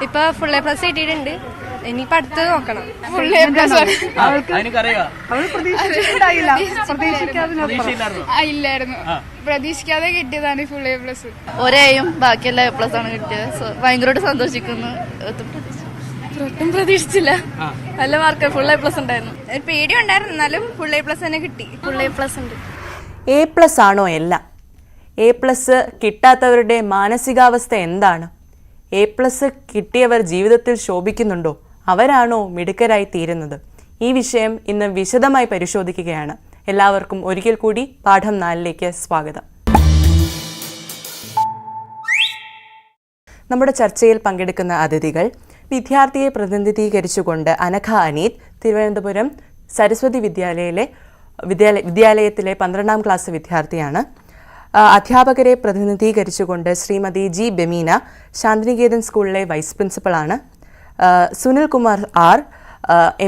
ഇപ്പൊ full A plus കിട്ടിയിട്ടുണ്ട്. ഇനിയിപ്പോ അടുത്ത് നോക്കണം. ഫുൾ എ പ്ലസ് ഇല്ലായിരുന്നു, പ്രതീക്ഷിക്കാതെ കിട്ടിയതാണ് ഫുൾ എ പ്ലസ്. ഒരേയും ബാക്കിയെല്ലാം എ പ്ലസ് ആണ് കിട്ടിയത്. ഭയങ്കരമായിട്ട് സന്തോഷിക്കുന്നു. ഒട്ടും പ്രതീക്ഷിച്ചില്ല. നല്ല മാർക്ക്, ഫുൾ എ പ്ലസ് ഉണ്ടായിരുന്നു. പേടി ഉണ്ടായിരുന്നു, എന്നാലും ഫുൾ എ പ്ലസ് തന്നെ കിട്ടി. ഫുൾ എ പ്ലസ് ഉണ്ട്. എ പ്ലസ് ആണോ എല്ലാം? എ പ്ലസ് കിട്ടാത്തവരുടെ മാനസികാവസ്ഥ എന്താണ്? എ പ്ലസ് കിട്ടിയവർ ജീവിതത്തിൽ ശോഭിക്കുന്നുണ്ടോ? അവരാണോ മിടുക്കരായി തീരുന്നത്? ഈ വിഷയം ഇന്ന് വിശദമായി പരിശോധിക്കുകയാണ്. എല്ലാവർക്കും ഒരിക്കൽ കൂടി പാഠം 4ലേക്ക് സ്വാഗതം. നമ്മുടെ ചർച്ചയിൽ പങ്കെടുക്കുന്ന അതിഥികൾ വിദ്യാർത്ഥിയെ പ്രതിനിധീകരിച്ചുകൊണ്ട് അനഘ അനീത്, തിരുവനന്തപുരം സരസ്വതി വിദ്യാലയത്തിലെ 12ാം ക്ലാസ് വിദ്യാർത്ഥിയാണ്. അധ്യാപകരെ പ്രതിനിധീകരിച്ചുകൊണ്ട് ശ്രീമതി ജി ബെമീന, ശാന്തിനികേതൻ സ്കൂളിലെ വൈസ് പ്രിൻസിപ്പളാണ്. Sunil Kumar R,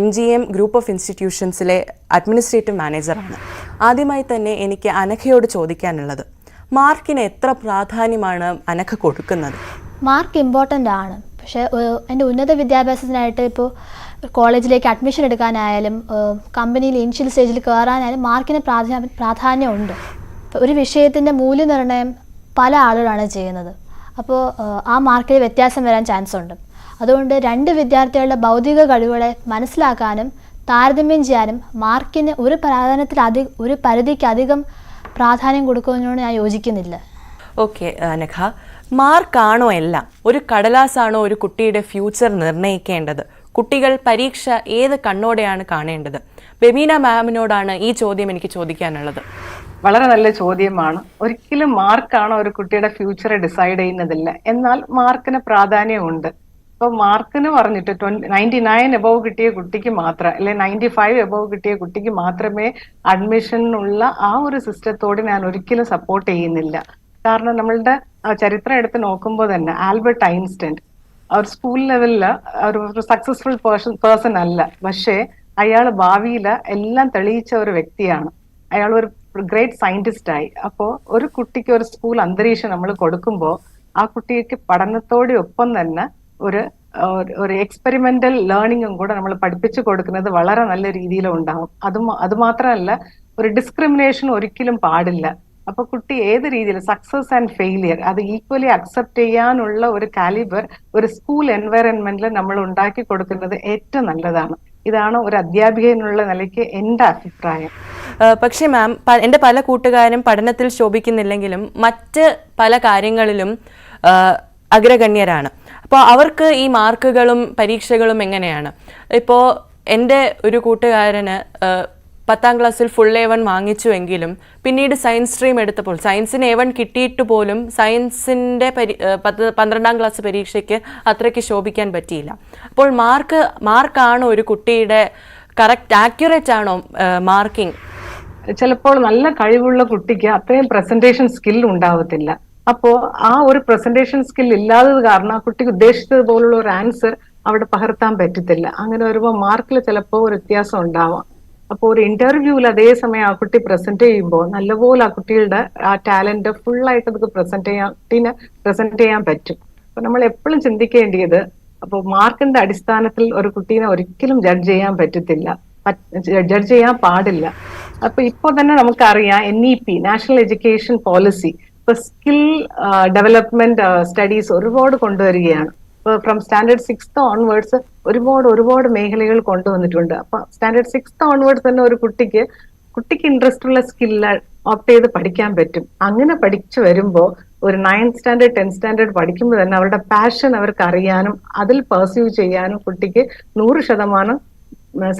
MGM group of ഇൻസ്റ്റിറ്റ്യൂഷൻസിലെ അഡ്മിനിസ്ട്രേറ്റീവ് മാനേജറാണ്. ആദ്യമായി തന്നെ എനിക്ക് അനഘയോട് ചോദിക്കാനുള്ളത്, മാർക്കിന് എത്ര പ്രാധാന്യമാണ് അനഘ കൊടുക്കുന്നത്? മാർക്ക് ഇമ്പോർട്ടൻ്റ് ആണ്. പക്ഷേ എൻ്റെ ഉന്നത വിദ്യാഭ്യാസത്തിനായിട്ട് ഇപ്പോൾ കോളേജിലേക്ക് അഡ്മിഷൻ എടുക്കാനായാലും കമ്പനിയിൽ ഇനിഷ്യൽ സ്റ്റേജിൽ കയറാനായാലും മാർക്കിന് പ്രാധാന്യമുണ്ട്. ഒരു വിഷയത്തിൻ്റെ മൂല്യനിർണ്ണയം പല ആളുകളാണ് ചെയ്യുന്നത്. അപ്പോൾ ആ മാർക്കിൽ വ്യത്യാസം വരാൻ ചാൻസ് ഉണ്ട്. അതുകൊണ്ട് രണ്ട് വിദ്യാർത്ഥികളുടെ ഭൗതിക കഴിവുകളെ മനസ്സിലാക്കാനും താരതമ്യം ചെയ്യാനും മാർക്കിന് ഒരു പരിധിക്ക് അധികം പ്രാധാന്യം കൊടുക്കുന്നതിനോട് ഞാൻ യോജിക്കുന്നില്ല. ഓക്കെ അനഘ, മാർക്കാണോ എല്ലാം? ഒരു കടലാസാണോ ഒരു കുട്ടിയുടെ ഫ്യൂച്ചർ നിർണ്ണയിക്കേണ്ടത്? കുട്ടികൾ പരീക്ഷ ഏത് കണ്ണോടെയാണ് കാണേണ്ടത്? ബെമീന മാമിനോടാണ് ഈ ചോദ്യം എനിക്ക് ചോദിക്കാനുള്ളത്. വളരെ നല്ല ചോദ്യമാണ്. ഒരിക്കലും മാർക്കാണോ ഒരു കുട്ടിയുടെ ഫ്യൂച്ചറെ ഡിസൈഡ് ചെയ്യുന്നതില്ല. എന്നാൽ മാർക്കിന് പ്രാധാന്യമുണ്ട്. ഇപ്പൊ മാർക്കിന് പറഞ്ഞിട്ട് 99 എബോവ് കിട്ടിയ കുട്ടിക്ക് മാത്രം, അല്ലെ 95 എബോവ് കിട്ടിയ കുട്ടിക്ക് മാത്രമേ അഡ്മിഷനുള്ള ആ ഒരു സിസ്റ്റത്തോട് ഞാൻ ഒരിക്കലും സപ്പോർട്ട് ചെയ്യുന്നില്ല. കാരണം നമ്മളുടെ ചരിത്രം എടുത്ത് നോക്കുമ്പോൾ തന്നെ ആൽബർട്ട് ഐൻസ്റ്റൈൻ ഒരു സ്കൂൾ ലെവലില് ഒരു സക്സസ്ഫുൾ പേഴ്സൺ അല്ല. പക്ഷേ അയാൾ ഭാവിയിൽ എല്ലാം തെളിയിച്ച ഒരു വ്യക്തിയാണ്. അയാൾ ഒരു ഗ്രേറ്റ് സയന്റിസ്റ്റ് ആയി. അപ്പോൾ ഒരു കുട്ടിക്ക് ഒരു സ്കൂൾ അന്തരീക്ഷം നമ്മൾ കൊടുക്കുമ്പോൾ ആ കുട്ടിക്ക് പഠനത്തോടൊപ്പം തന്നെ ഒരു എക്സ്പെരിമെന്റൽ ലേണിംഗും കൂടെ നമ്മൾ പഠിപ്പിച്ചു കൊടുക്കുന്നത് വളരെ നല്ല രീതിയിൽ ഉണ്ടാവും. അത് മാത്രമല്ല, ഒരു ഡിസ്ക്രിമിനേഷൻ ഒരിക്കലും പാടില്ല. അപ്പൊ കുട്ടി ഏത് രീതിയിൽ സക്സസ് ആൻഡ് ഫെയിലിയർ അത് ഈക്വലി അക്സെപ്റ്റ് ചെയ്യാനുള്ള ഒരു കാലിബർ ഒരു സ്കൂൾ എൻവയറൺമെന്റിൽ നമ്മൾ ഉണ്ടാക്കി കൊടുക്കുന്നത് ഏറ്റവും നല്ലതാണ്. ഇതാണ് ഒരു അധ്യാപിക എന്നുള്ള നിലയ്ക്ക് എൻ്റെ അഭിപ്രായം. പക്ഷേ മാം, എൻ്റെ പല കൂട്ടുകാരും പഠനത്തിൽ ശോഭിക്കുന്നില്ലെങ്കിലും മറ്റ് പല കാര്യങ്ങളിലും അഗ്രഗണ്യരാണ്. അപ്പോൾ അവർക്ക് ഈ മാർക്കുകളും പരീക്ഷകളും എങ്ങനെയാണ്? ഇപ്പോൾ എൻ്റെ ഒരു കൂട്ടുകാരന് 10ാം ക്ലാസ്സിൽ ഫുൾ A1 വാങ്ങിച്ചുവെങ്കിലും പിന്നീട് സയൻസ് സ്ട്രീം എടുത്തപ്പോൾ സയൻസിന് A1 കിട്ടിയിട്ട് പോലും സയൻസിൻ്റെ 12ാം ക്ലാസ് പരീക്ഷയ്ക്ക് അത്രയ്ക്ക് ശോഭിക്കാൻ പറ്റിയില്ല. അപ്പോൾ മാർക്കാണോ ഒരു കുട്ടിയുടെ കറക്റ്റ് ആക്യുറേറ്റ് ആണോ മാർക്കിംഗ്? ചിലപ്പോൾ നല്ല കഴിവുള്ള കുട്ടിക്ക് അത്രയും പ്രസന്റേഷൻ സ്കിൽ ഉണ്ടാവത്തില്ല. അപ്പോ ആ ഒരു പ്രസന്റേഷൻ സ്കിൽ ഇല്ലാത്തത് കാരണം ആ കുട്ടിക്ക് ഉദ്ദേശിച്ചതുപോലുള്ള ഒരു ആൻസർ അവിടെ പകർത്താൻ പറ്റത്തില്ല. അങ്ങനെ വരുമ്പോൾ മാർക്കിൽ ചിലപ്പോൾ ഒരു വ്യത്യാസം ഉണ്ടാവാം. അപ്പോൾ ഒരു ഇന്റർവ്യൂവിൽ അതേസമയം ആ കുട്ടി പ്രസന്റ് ചെയ്യുമ്പോൾ നല്ലപോലെ ആ കുട്ടികളുടെ ആ ടാലന്റ് ഫുള്ളായിട്ട് നമുക്ക് പ്രസന്റ് ചെയ്യാൻ പറ്റും. അപ്പൊ നമ്മൾ എപ്പോഴും ചിന്തിക്കേണ്ടത്, അപ്പോൾ മാർക്കിന്റെ അടിസ്ഥാനത്തിൽ ഒരു കുട്ടീനെ ഒരിക്കലും ജഡ്ജ് ചെയ്യാൻ പാടില്ല. അപ്പൊ ഇപ്പൊ തന്നെ നമുക്കറിയാം NEP നാഷണൽ എഡ്യൂക്കേഷൻ പോളിസി ഇപ്പൊ സ്കിൽ ഡെവലപ്മെന്റ് സ്റ്റഡീസ് ഒരുപാട് കൊണ്ടുവരികയാണ്. ഇപ്പൊ ഫ്രം സ്റ്റാൻഡേർഡ് 6th ഓൺവേർഡ്സ് ഒരുപാട് മേഖലകൾ കൊണ്ടുവന്നിട്ടുണ്ട്. അപ്പൊ സ്റ്റാൻഡേർഡ് 6th ഓൺവേർഡ്സ് തന്നെ ഒരു കുട്ടിക്ക് ഇൻട്രസ്റ്റ് ഉള്ള സ്കില്ല് ഓപ്റ്റ് ചെയ്ത് പഠിക്കാൻ പറ്റും. അങ്ങനെ പഠിച്ചു വരുമ്പോൾ ഒരു 9th സ്റ്റാൻഡേർഡ് 10th സ്റ്റാൻഡേർഡ് പഠിക്കുമ്പോൾ തന്നെ അവരുടെ പാഷൻ അവർക്ക് അറിയാനും അതിൽ പെർസ്യൂ ചെയ്യാനും കുട്ടിക്ക് 100%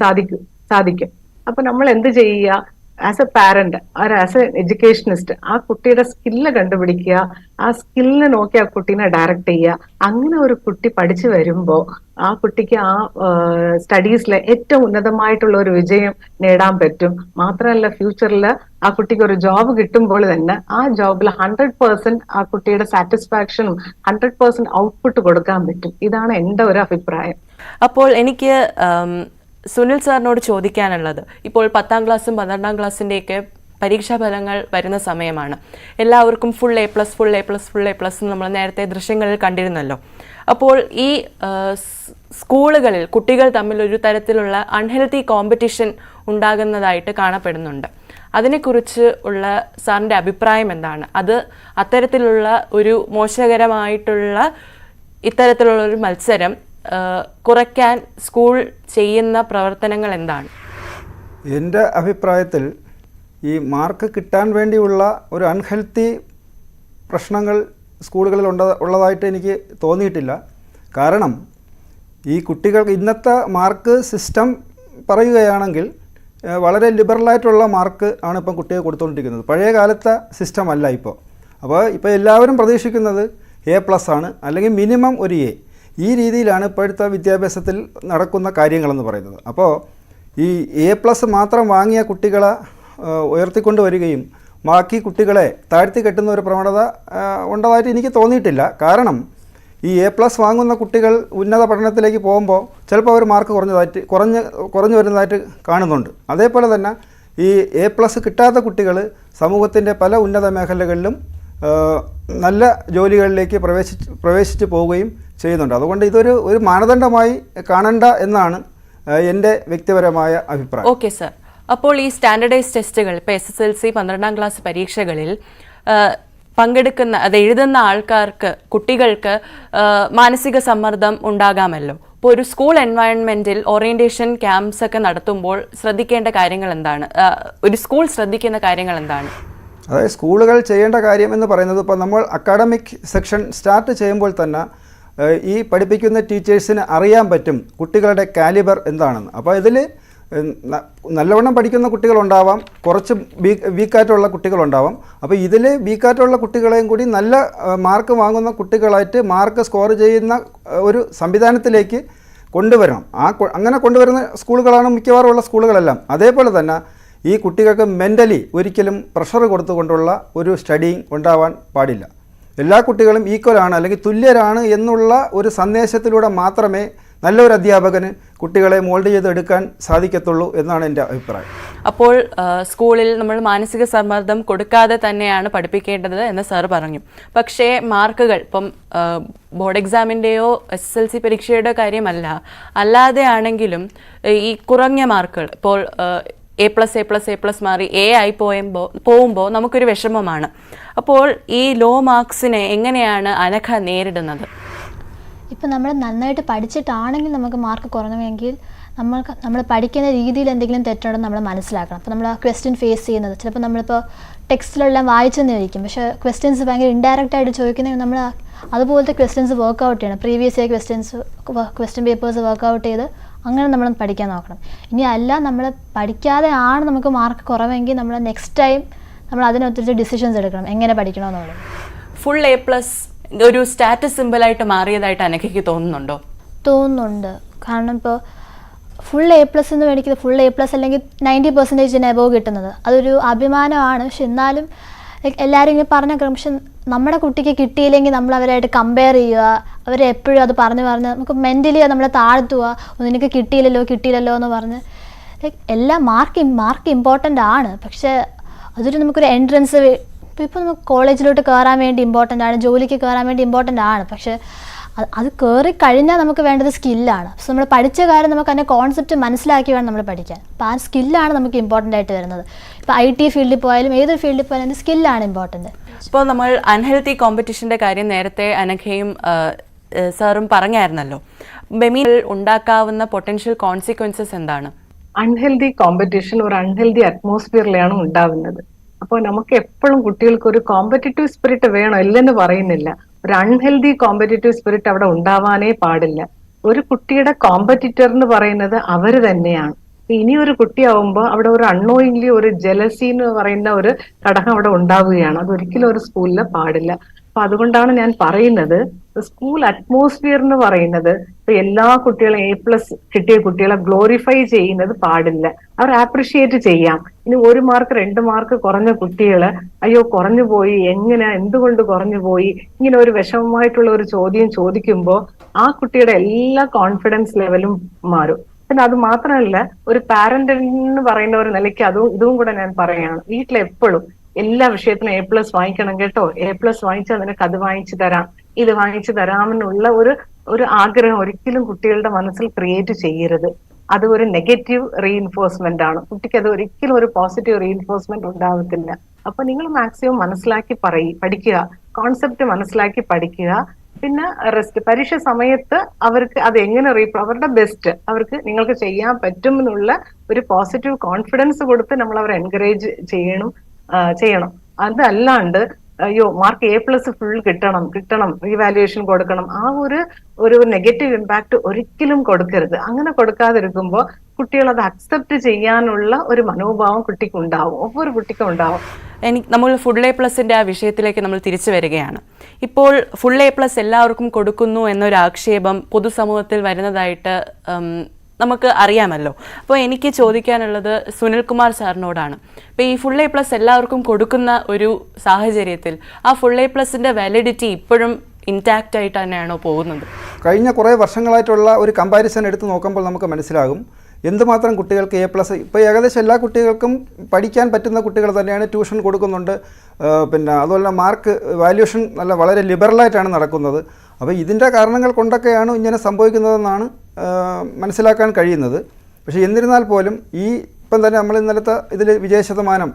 സാധിക്കും. അപ്പൊ നമ്മൾ എന്ത് ചെയ്യുക? As A parent as A educationist ആ കുട്ടിയുടെ സ്കില്ല് കണ്ടുപിടിക്കുക, ആ സ്കില്ലിനെ നോക്കി ആ കുട്ടീനെ ഡയറക്റ്റ് ചെയ്യുക. അങ്ങനെ ഒരു കുട്ടി പഠിച്ചു വരുമ്പോൾ ആ കുട്ടിക്ക് ആ സ്റ്റഡീസിലെ ഏറ്റവും ഉന്നതമായിട്ടുള്ള ഒരു വിജയം നേടാൻ പറ്റും. മാത്രമല്ല ഫ്യൂച്ചറിൽ ആ കുട്ടിക്ക് ഒരു ജോബ് കിട്ടുമ്പോൾ തന്നെ ആ ജോബിൽ 100% ആ കുട്ടിയുടെ സാറ്റിസ്ഫാക്ഷനും 100% ഔട്ട്പുട്ട് കൊടുക്കാൻ പറ്റും. ഇതാണ് എൻ്റെ ഒരു അഭിപ്രായം. അപ്പോൾ എനിക്ക് സുനിൽ സാറിനോട് ചോദിക്കാനുള്ളത്, ഇപ്പോൾ 10ാം ക്ലാസ്സും 12ാം ക്ലാസ്സിൻ്റെയൊക്കെ പരീക്ഷാ ഫലങ്ങൾ വരുന്ന സമയമാണ്. എല്ലാവർക്കും full A plus full A plus full A plus നമ്മൾ നേരത്തെ ദൃശ്യങ്ങളിൽ കണ്ടിരുന്നല്ലോ. അപ്പോൾ ഈ സ്കൂളുകളിൽ കുട്ടികൾ തമ്മിൽ ഒരു തരത്തിലുള്ള അൺഹെൽത്തി കോമ്പറ്റീഷൻ ഉണ്ടാകുന്നതായിട്ട് കാണപ്പെടുന്നുണ്ട്. അതിനെക്കുറിച്ച് ഉള്ള സാറിൻ്റെ അഭിപ്രായം എന്താണ്? അത് അത്തരത്തിലുള്ള ഒരു മോശകരമായിട്ടുള്ള ഇത്തരത്തിലുള്ള ഒരു മത്സരം കുറയ്ക്കാൻ സ്കൂൾ ചെയ്യുന്ന പ്രവർത്തനങ്ങൾ എന്താണ്? എൻ്റെ അഭിപ്രായത്തിൽ ഈ മാർക്ക് കിട്ടാൻ വേണ്ടിയുള്ള ഒരു അൺഹെൽത്തി പ്രശ്നങ്ങൾ സ്കൂളുകളിൽ ഉള്ളതായിട്ട് എനിക്ക് തോന്നിയിട്ടില്ല. കാരണം ഈ കുട്ടികൾക്ക് ഇന്നത്തെ മാർക്ക് സിസ്റ്റം പറയുകയാണെങ്കിൽ വളരെ ലിബറലായിട്ടുള്ള മാർക്ക് ആണ് ഇപ്പം കുട്ടികൾ കൊടുത്തുകൊണ്ടിരിക്കുന്നത്. പഴയ കാലത്തെ സിസ്റ്റം അല്ല ഇപ്പോൾ. അപ്പോൾ ഇപ്പോൾ എല്ലാവരും പ്രതീക്ഷിക്കുന്നത് A+ ആണ്, അല്ലെങ്കിൽ മിനിമം ഒരു A. ഈ രീതിയിലാണ് ഇപ്പോഴത്തെ വിദ്യാഭ്യാസത്തിൽ നടക്കുന്ന കാര്യങ്ങളെന്ന് പറയുന്നത്. അപ്പോൾ ഈ A+ മാത്രം വാങ്ങിയ കുട്ടികളെ ഉയർത്തിക്കൊണ്ട് വരികയും ബാക്കി കുട്ടികളെ താഴ്ത്തി കെട്ടുന്ന ഒരു പ്രവണത ഉണ്ടതായിട്ട് എനിക്ക് തോന്നിയിട്ടില്ല. കാരണം ഈ A+ വാങ്ങുന്ന കുട്ടികൾ ഉന്നത പഠനത്തിലേക്ക് പോകുമ്പോൾ ചിലപ്പോൾ അവർ മാർക്ക് കുറഞ്ഞു വരുന്നതായിട്ട് കാണുന്നുണ്ട്. അതേപോലെ തന്നെ ഈ A+ കിട്ടാത്ത കുട്ടികൾ സമൂഹത്തിൻ്റെ പല ഉന്നത മേഖലകളിലും നല്ല ജോലികളിലേക്ക് പ്രവേശിച്ച് പോവുകയും ചെയ്യുന്നുണ്ട്. അതുകൊണ്ട് ഒരു മാനദണ്ഡമായി കാണണ്ട എന്നാണ് എൻ്റെ വ്യക്തിപരമായ അഭിപ്രായം. Okay sir. അപ്പോൾ ഈ സ്റ്റാൻഡേർഡൈസ് ടെസ്റ്റുകൾ ഇപ്പോൾ SSLC 12ാം ക്ലാസ് പരീക്ഷകളിൽ പങ്കെടുക്കുന്ന അത് എഴുതുന്ന ആൾക്കാർക്ക് കുട്ടികൾക്ക് മാനസിക സമ്മർദ്ദം ഉണ്ടാകാമല്ലോ. ഇപ്പോൾ ഒരു സ്കൂൾ എൻവയൺമെൻറ്റിൽ ഓറിയൻറ്റേഷൻ ക്യാമ്പ്സ് ഒക്കെ നടത്തുമ്പോൾ ശ്രദ്ധിക്കേണ്ട കാര്യങ്ങൾ എന്താണ്? ഒരു സ്കൂൾ ശ്രദ്ധിക്കുന്ന കാര്യങ്ങൾ എന്താണ്? അതായത് സ്കൂളുകൾ ചെയ്യേണ്ട കാര്യം എന്ന് പറയുന്നത്, ഇപ്പോൾ നമ്മൾ അക്കാഡമിക് സെക്ഷൻ സ്റ്റാർട്ട് ചെയ്യുമ്പോൾ തന്നെ ഈ പഠിപ്പിക്കുന്ന ടീച്ചേഴ്സിന് അറിയാൻ പറ്റും കുട്ടികളുടെ കാലിബർ എന്താണെന്ന്. അപ്പോൾ ഇതിൽ നല്ലവണ്ണം പഠിക്കുന്ന കുട്ടികളുണ്ടാവാം, കുറച്ച് വീക്കായിട്ടുള്ള കുട്ടികളുണ്ടാവാം. അപ്പോൾ ഇതിൽ വീക്കായിട്ടുള്ള കുട്ടികളെയും കൂടി നല്ല മാർക്ക് വാങ്ങുന്ന കുട്ടികളായിട്ട് മാർക്ക് സ്കോർ ചെയ്യുന്ന ഒരു സംവിധാനത്തിലേക്ക് കൊണ്ടുവരണം. അങ്ങനെ കൊണ്ടുവരുന്ന സ്കൂളുകളാണ് മിക്കവാറും ഉള്ള സ്കൂളുകളെല്ലാം. അതേപോലെ തന്നെ ഈ കുട്ടികൾക്ക് മെൻ്റലി ഒരിക്കലും പ്രഷർ കൊടുത്തുകൊണ്ടുള്ള ഒരു സ്റ്റഡിങ് ഉണ്ടാവാൻ പാടില്ല. എല്ലാ കുട്ടികളും ഈക്വലാണ് അല്ലെങ്കിൽ തുല്യരാണ് എന്നുള്ള ഒരു സന്ദേശത്തിലൂടെ മാത്രമേ നല്ലൊരു അധ്യാപകന് കുട്ടികളെ മോൾഡ് ചെയ്തെടുക്കാൻ സാധിക്കത്തുള്ളൂ എന്നാണ് എൻ്റെ അഭിപ്രായം. അപ്പോൾ സ്കൂളിൽ നമ്മൾ മാനസിക സമ്മർദ്ദം കൊടുക്കാതെ തന്നെയാണ് പഠിപ്പിക്കേണ്ടത് എന്ന് സാർ പറഞ്ഞു. പക്ഷേ മാർക്കുകൾ ഇപ്പം ബോർഡ് എക്സാമിൻ്റെയോ SSLC പരീക്ഷയുടെ കാര്യമല്ല, അല്ലാതെ ആണെങ്കിലും ഈ കുറഞ്ഞ മാർക്കുകൾ ഇപ്പോൾ A+ മാറി A ആയി പോകുമ്പോൾ നമുക്കൊരു വിഷമമാണ്. അപ്പോൾ ഈ ലോ മാർക്സിനെ എങ്ങനെയാണ് അനഘ നേരിടുന്നത്? ഇപ്പം നമ്മൾ നന്നായിട്ട് പഠിച്ചിട്ടാണെങ്കിൽ നമുക്ക് മാർക്ക് കുറഞ്ഞെങ്കിൽ നമ്മൾ പഠിക്കുന്ന രീതിയിൽ എന്തെങ്കിലും തെറ്റുണ്ടെന്ന് നമ്മൾ മനസ്സിലാക്കണം. അപ്പോൾ നമ്മൾ ആ ക്വസ്റ്റ്യൻ ഫേസ് ചെയ്യുന്നത് ചിലപ്പോൾ നമ്മളിപ്പോൾ ടെക്സ്റ്റിലെല്ലാം വായിച്ചെന്നിരിക്കും, പക്ഷേ ക്വസ്റ്റ്യൻസ് ഭയങ്കര ഇൻഡയറക്റ്റ് ആയിട്ട് ചോദിക്കുന്നത് നമ്മൾ അതുപോലത്തെ ക്വസ്റ്റ്യൻസ് വർക്കൗട്ട് ചെയ്യണം. Previous year question papers work out ചെയ്ത് അങ്ങനെ നമ്മൾ പഠിക്കാൻ നോക്കണം. ഇനി അല്ല നമ്മൾ പഠിക്കാതെ ആണ് നമുക്ക് മാർക്ക് കുറവെങ്കിൽ നമ്മൾ നെക്സ്റ്റ് ടൈം നമ്മൾ അതിനൊത്തിരി ഡിസിഷൻസ് എടുക്കണം എങ്ങനെ പഠിക്കണമെന്നുള്ളത്. ഫുൾ A+ ഒരു സ്റ്റാറ്റസ് സിമ്പിളായിട്ട് മാറിയതായിട്ട് അനഘയ്ക്ക് തോന്നുന്നുണ്ടോ? തോന്നുന്നുണ്ട്. കാരണം ഇപ്പോൾ ഫുൾ A+ എന്ന് മേടിക്കുന്നത് ഫുൾ A+ അല്ലെങ്കിൽ 90% എബോവ് കിട്ടുന്നത് അതൊരു അഭിമാനമാണ്. പക്ഷെ എന്നാലും എല്ലാവരും ഇങ്ങനെ പറഞ്ഞ പക്ഷെ നമ്മുടെ കുട്ടിക്ക് കിട്ടിയില്ലെങ്കിൽ നമ്മൾ അവരായിട്ട് കമ്പയർ ചെയ്യുക, അവരെ എപ്പോഴും അത് പറഞ്ഞ് നമുക്ക് മെൻ്റലി നമ്മളെ താഴ്ത്തുക, നിനക്ക് കിട്ടിയില്ലല്ലോ എന്ന് പറഞ്ഞ് എല്ലാ മാർക്ക് ഇമ്പോർട്ടൻ്റ് ആണ്. പക്ഷേ അതൊരു നമുക്കൊരു എൻട്രൻസ് ഇപ്പോൾ നമുക്ക് കോളേജിലോട്ട് കയറാൻ വേണ്ടി ഇമ്പോർട്ടൻ്റ് ആണ്, ജോലിക്ക് കയറാൻ വേണ്ടി ഇമ്പോർട്ടൻ്റ് ആണ്. പക്ഷേ അത് കയറി കഴിഞ്ഞാൽ നമുക്ക് വേണ്ടത് സ്കില്ലാണ്. പക്ഷെ നമ്മൾ പഠിച്ച കാര്യം നമുക്ക് അതിൻ്റെ കോൺസെപ്റ്റ് മനസ്സിലാക്കി വേണം നമ്മൾ പഠിക്കാൻ. അപ്പോൾ ആ സ്കില്ലാണ് നമുക്ക് ഇമ്പോർട്ടൻ്റ് ആയിട്ട് വരുന്നത്. ഇപ്പോൾ IT ഫീൽഡിൽ പോയാലും ഏതൊരു ഫീൽഡിൽ പോയാലും സ്കില്ലാണ് ഇമ്പോർട്ടൻ്റ്. ഇപ്പോൾ നമ്മൾ അൺഹെൽത്തി കോമ്പറ്റീഷൻ്റെ കാര്യം നേരത്തെ അനഘയും സാറും പറഞ്ഞായിരുന്നല്ലോ. ബെമിയിൽ ഉണ്ടാക്കാവുന്ന പൊട്ടൻഷ്യൽ കോൺസിക്വൻസസ് എന്താണ്? അൺഹെൽതി കോമ്പറ്റീഷൻ ഒരു അൺഹെൽതി അറ്റ്മോസ്ഫിയറിലാണ് ഉണ്ടാവുന്നത്. അപ്പോൾ നമുക്ക് എപ്പോഴും കുട്ടികൾക്ക് ഒരു കോമ്പറ്റീറ്റീവ് സ്പിരിറ്റ് വേണം, ഇല്ലെന്ന് പറയുന്നില്ല. ഒരു അൺഹെൽതി കോമ്പറ്റീറ്റീവ് സ്പിരിറ്റ് അവിടെ ഉണ്ടാവാനേ പാടില്ല. ഒരു കുട്ടിയുടെ കോമ്പറ്റീറ്റർ എന്ന് പറയുന്നത് അവര് തന്നെയാണ്. ഇനി ഒരു കുട്ടിയാവുമ്പോൾ അവിടെ ഒരു അൺനോയിങ്ലി ഒരു ജലസി എന്ന് പറയുന്ന ഒരു ഘടകം അവിടെ ഉണ്ടാവുകയാണ്. അതൊരിക്കലും ഒരു സ്കൂളിൽ പാടില്ല. അപ്പൊ അതുകൊണ്ടാണ് ഞാൻ പറയുന്നത് സ്കൂൾ അറ്റ്മോസ്ഫിയർ എന്ന് പറയുന്നത് ഇപ്പൊ എല്ലാ കുട്ടികളും A+ കിട്ടിയ കുട്ടികളെ ഗ്ലോറിഫൈ ചെയ്യുന്നത് പാടില്ല. അവർ ആപ്രിഷിയേറ്റ് ചെയ്യാം. ഇനി 1 മാർക്ക് 2 മാർക്ക് കുറഞ്ഞ കുട്ടികള് അയ്യോ കുറഞ്ഞു പോയി, എന്തുകൊണ്ട് കുറഞ്ഞു പോയി, ഇങ്ങനെ ഒരു വിഷമമായിട്ടുള്ള ഒരു ചോദ്യം ചോദിക്കുമ്പോൾ ആ കുട്ടിയുടെ എല്ലാ കോൺഫിഡൻസ് ലെവലും മാറും. പിന്നെ അത് മാത്രമല്ല, ഒരു പാരന്റ് എന്ന് പറയുന്ന ഒരു നിലയ്ക്ക് ഇതും കൂടെ ഞാൻ പറയുകയാണ്. വീട്ടിലെപ്പോഴും എല്ലാ വിഷയത്തിനും A+ വാങ്ങിക്കണം കേട്ടോ, A+ വാങ്ങിച്ചാൽ നിനക്ക് അത് വാങ്ങിച്ചു തരാം, ഇത് വാങ്ങിച്ചു തരാമെന്നുള്ള ഒരു ആഗ്രഹം ഒരിക്കലും കുട്ടികളുടെ മനസ്സിൽ ക്രിയേറ്റ് ചെയ്യരുത്. അത് ഒരു നെഗറ്റീവ് റീഇൻഫോഴ്സ്മെന്റ് ആണ്. കുട്ടിക്ക് അത് ഒരിക്കലും ഒരു പോസിറ്റീവ് റീഇൻഫോഴ്സ്മെന്റ് ഉണ്ടാവത്തില്ല. അപ്പൊ നിങ്ങൾ മാക്സിമം മനസ്സിലാക്കി പഠിക്കുക, കോൺസെപ്റ്റ് മനസ്സിലാക്കി പഠിക്കുക. പിന്നെ പരീക്ഷ സമയത്ത് അവർക്ക് അത് എങ്ങനെ അവരുടെ ബെസ്റ്റ് അവർക്ക് നിങ്ങൾക്ക് ചെയ്യാൻ പറ്റും എന്നുള്ള ഒരു പോസിറ്റീവ് കോൺഫിഡൻസ് കൊടുത്ത് നമ്മൾ അവരെ എൻകറേജ് ചെയ്യണം. അതല്ലാണ്ട് അയ്യോ മാർക്ക് A+ ഫുൾ കിട്ടണം, റീവാലുവേഷൻ കൊടുക്കണം, ആ ഒരു നെഗറ്റീവ് ഇമ്പാക്ട് ഒരിക്കലും കൊടുക്കരുത്. അങ്ങനെ കൊടുക്കാതിരിക്കുമ്പോൾ കുട്ടികൾ അത് അക്സെപ്റ്റ് ചെയ്യാനുള്ള ഒരു മനോഭാവം കുട്ടിക്ക് ഉണ്ടാവും, ഒவ்வொரு കുട്ടിക്കും ഉണ്ടാവും. നമ്മൾ ഫുൾ A+ന്റെ ആ വിഷയത്തിലേക്ക് നമ്മൾ തിരിച്ചു വരികയാണ്. ഇപ്പോൾ ഫുൾ A+ എല്ലാവർക്കും കൊടുക്കുന്നു എന്നൊരു ആക്ഷേപം പൊതുസമൂഹത്തിൽ വരുന്നതായിട്ട് നമുക്ക് അറിയാമല്ലോ. അപ്പോൾ എനിക്ക് ചോദിക്കാനുള്ളത് സുനിൽകുമാർ സാറിനോടാണ്. ഇപ്പോൾ ഈ ഫുൾ A+ എല്ലാവർക്കും കൊടുക്കുന്ന ഒരു സാഹചര്യത്തിൽ ആ ഫുൾ A+ന്റെ വാലിഡിറ്റി ഇപ്പോഴും ഇൻടാക്റ്റ് ആയിട്ട് തന്നെയാണോ പോകുന്നത്? കഴിഞ്ഞ കുറേ വർഷങ്ങളായിട്ടുള്ള ഒരു കമ്പാരിസൺ എടുത്ത് നോക്കുമ്പോൾ നമുക്ക് മനസ്സിലാകും എന്തുമാത്രം കുട്ടികൾക്ക് A+. ഇപ്പോൾ ഏകദേശം എല്ലാ കുട്ടികൾക്കും പഠിക്കാൻ പറ്റുന്ന കുട്ടികൾ തന്നെയാണ് ട്യൂഷൻ കൊടുക്കുന്നുണ്ട്. പിന്നെ അതുപോലെ മാർക്ക് വാല്യൂഷൻ വളരെ ലിബറലായിട്ടാണ് നടക്കുന്നത്. അപ്പോൾ ഇതിൻ്റെ കാരണങ്ങൾ കൊണ്ടൊക്കെയാണ് ഇങ്ങനെ സംഭവിക്കുന്നതെന്നാണ് മനസ്സിലാക്കാൻ കഴിയുന്നത്. പക്ഷേ എന്നിരുന്നാൽ പോലും ഇപ്പം തന്നെ നമ്മൾ ഇന്നലത്തെ ഇതിൽ വിജയശതമാനം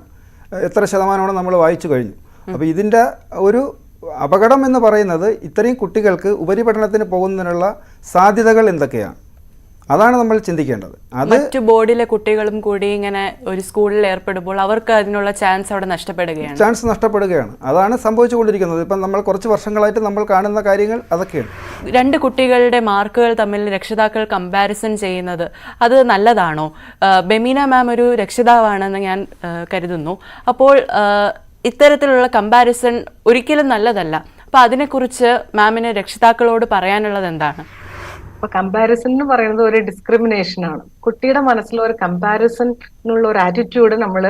എത്ര ശതമാനമാണ് നമ്മൾ വായിച്ചു കഴിഞ്ഞു. അപ്പോൾ ഇതിൻ്റെ ഒരു അപകടം എന്ന് പറയുന്നത് ഇത്രയും കുട്ടികൾക്ക് ഉപരിപഠനത്തിന് പോകുന്നതിനുള്ള സാധ്യതകൾ എന്തൊക്കെയാണ്, അതാണ് നമ്മൾ ചിന്തിക്കേണ്ടത്. അത് മറ്റു ബോർഡിലെ കുട്ടികളും കൂടി ഇങ്ങനെ ഒരു സ്കൂളിൽ ഏർപ്പെടുമ്പോൾ അവർക്ക് അതിനുള്ള ചാൻസ് അവിടെ നഷ്ടപ്പെടുകയാണ്. അതാണ് സംഭവിച്ചുകൊണ്ടിരിക്കുന്നത്. ഇപ്പം നമ്മൾ കുറച്ച് വർഷങ്ങളായിട്ട് നമ്മൾ കാണുന്ന കാര്യങ്ങൾ അതൊക്കെയാണ്. രണ്ട് കുട്ടികളുടെ മാർക്കുകൾ തമ്മിൽ രക്ഷിതാക്കൾ കമ്പാരിസൺ ചെയ്യുന്നത് അത് നല്ലതാണോ? ബെമീന മാം ഒരു രക്ഷിതാവാണെന്ന് ഞാൻ കരുതുന്നു. അപ്പോൾ ഇത്തരത്തിലുള്ള കമ്പാരിസൺ ഒരിക്കലും നല്ലതല്ല. അപ്പോൾ അതിനെക്കുറിച്ച് മാമിന് രക്ഷിതാക്കളോട് പറയാനുള്ളത് എന്താണ്? അപ്പൊ കമ്പാരിസൺ എന്ന് പറയുന്നത് ഒരു ഡിസ്ക്രിമിനേഷൻ ആണ്. കുട്ടിയുടെ മനസ്സിൽ ഒരു കമ്പാരിസണിനുള്ള ഒരു ആറ്റിറ്റ്യൂഡ് നമ്മൾ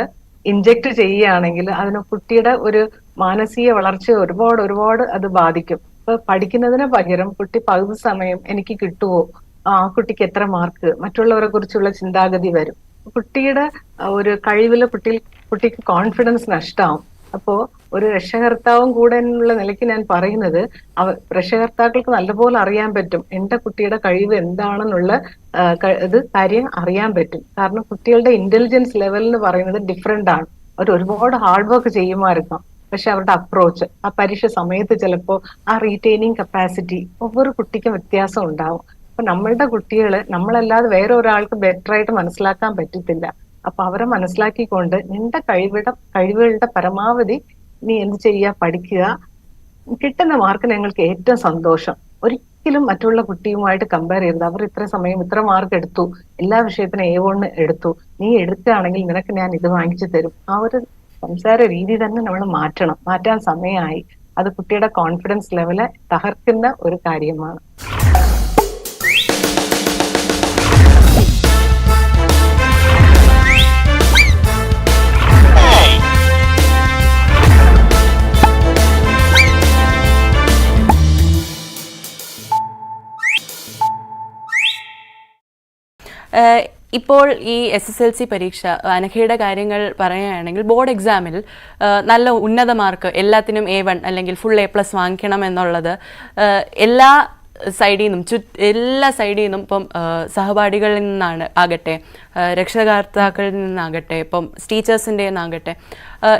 ഇൻജെക്ട് ചെയ്യുകയാണെങ്കിൽ അതിന് കുട്ടിയുടെ ഒരു മാനസിക വളർച്ചയെ ഒരുപാട് അത് ബാധിക്കും. ഇപ്പൊ പഠിക്കുന്നതിന് പകരം കുട്ടി പകുതി സമയം എനിക്ക് കിട്ടുമോ, ആ കുട്ടിക്ക് എത്ര മാർക്ക്, മറ്റുള്ളവരെ കുറിച്ചുള്ള ചിന്താഗതി വരും. കുട്ടിയുടെ ഒരു കഴിവില് കുട്ടിക്ക് കോൺഫിഡൻസ് നഷ്ടമാവും. അപ്പോ ഒരു രക്ഷകർത്താവും കൂടെ എന്നുള്ള നിലയ്ക്ക് ഞാൻ പറയുന്നത്, രക്ഷകർത്താക്കൾക്ക് നല്ലപോലെ അറിയാൻ പറ്റും എന്റെ കുട്ടിയുടെ കഴിവ് എന്താണെന്നുള്ള കാര്യം അറിയാൻ പറ്റും. കാരണം കുട്ടികളുടെ ഇന്റലിജൻസ് ലെവൽ എന്ന് പറയുന്നത് ഡിഫറെന്റ് ആണ്. അവർ ഒരുപാട് ഹാർഡ് വർക്ക് ചെയ്യുമായിരിക്കാം, പക്ഷെ അവരുടെ അപ്രോച്ച് ആ പരീക്ഷ സമയത്ത് ചിലപ്പോൾ ആ റീറ്റെയിനിങ് കപ്പാസിറ്റി ഒவ்வொரு കുട്ടിക്കും വ്യത്യാസം ഉണ്ടാവും. അപ്പൊ നമ്മളുടെ കുട്ടികള് നമ്മളല്ലാതെ വേറെ ഒരാൾക്ക് ബെറ്റർ ആയിട്ട് മനസ്സിലാക്കാൻ പറ്റത്തില്ല. അപ്പൊ അവരെ മനസ്സിലാക്കിക്കൊണ്ട് നിന്റെ കഴിവുകളുടെ പരമാവധി നീ എന്ത് ചെയ്യുക, പഠിക്കുക. കിട്ടുന്ന മാർക്ക് ഞങ്ങൾക്ക് ഏറ്റവും സന്തോഷം. ഒരിക്കലും മറ്റുള്ള കുട്ടിയുമായിട്ട് കമ്പയർ ചെയ്യരുത്. അവർ ഇത്ര സമയം ഇത്ര മാർക്ക് എടുത്തു, എല്ലാ വിഷയത്തിനും A1 എടുത്തു, നീ എടുക്കുകയാണെങ്കിൽ നിനക്ക് ഞാൻ ഇത് വാങ്ങിച്ചു തരും. ആ ഒരു സംസാര രീതി തന്നെ നമ്മൾ മാറ്റാൻ സമയമായി. അത് കുട്ടിയുടെ കോൺഫിഡൻസ് ലെവല് തകർക്കുന്ന ഒരു കാര്യമാണ്. ഇപ്പോൾ ഈ SSLC പരീക്ഷ, അനഘയുടെ കാര്യങ്ങൾ പറയുകയാണെങ്കിൽ ബോർഡ് എക്സാമിൽ നല്ല ഉന്നത മാർക്ക്, എല്ലാത്തിനും A1 അല്ലെങ്കിൽ ഫുൾ A+ വാങ്ങിക്കണം എന്നുള്ളത് എല്ലാ സൈഡിൽ നിന്നും ഇപ്പം സഹപാഠികളിൽ നിന്നാണ് ആകട്ടെ, രക്ഷകർത്താക്കളിൽ നിന്നാകട്ടെ, ഇപ്പം ടീച്ചേഴ്സിൻ്റെ നിന്നാകട്ടെ,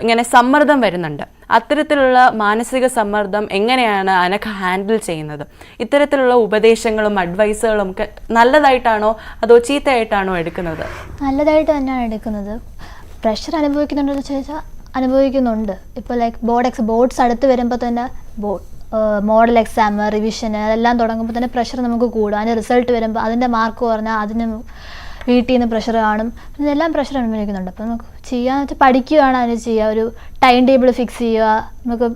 ഇങ്ങനെ സമ്മർദ്ദം വരുന്നുണ്ട്. അത്തരത്തിലുള്ള മാനസിക സമ്മർദ്ദം എങ്ങനെയാണ് അനഘ ഹാൻഡിൽ ചെയ്യുന്നത്? ഇത്തരത്തിലുള്ള ഉപദേശങ്ങളും അഡ്വൈസുകളും ഒക്കെ നല്ലതായിട്ടാണോ അതോ ചീത്തയായിട്ടാണോ എടുക്കുന്നത്? നല്ലതായിട്ട് തന്നെയാണ് എടുക്കുന്നത്. പ്രഷർ അനുഭവിക്കുന്നുണ്ടെന്ന് ചോദിച്ചാൽ അനുഭവിക്കുന്നുണ്ട്. ഇപ്പോൾ ബോർഡ്സ് അടുത്ത് വരുമ്പോൾ തന്നെ മോഡൽ എക്സാം, റിവിഷന് അതെല്ലാം തുടങ്ങുമ്പോൾ തന്നെ പ്രഷർ നമുക്ക് കൂടും. അതിൻ്റെ റിസൾട്ട് വരുമ്പോൾ അതിൻ്റെ മാർക്ക് പറഞ്ഞാൽ അതിന് വീട്ടിൽ നിന്ന് പ്രഷർ കാണും. ഇതെല്ലാം പ്രഷർ അനുഭവിക്കുന്നുണ്ട്. അപ്പോൾ നമുക്ക് ചെയ്യാന്ന് വെച്ചാൽ പഠിക്കുകയാണ് അതിന് ചെയ്യുക. ഒരു ടൈം ടേബിൾ ഫിക്സ് ചെയ്യുക. നമുക്ക്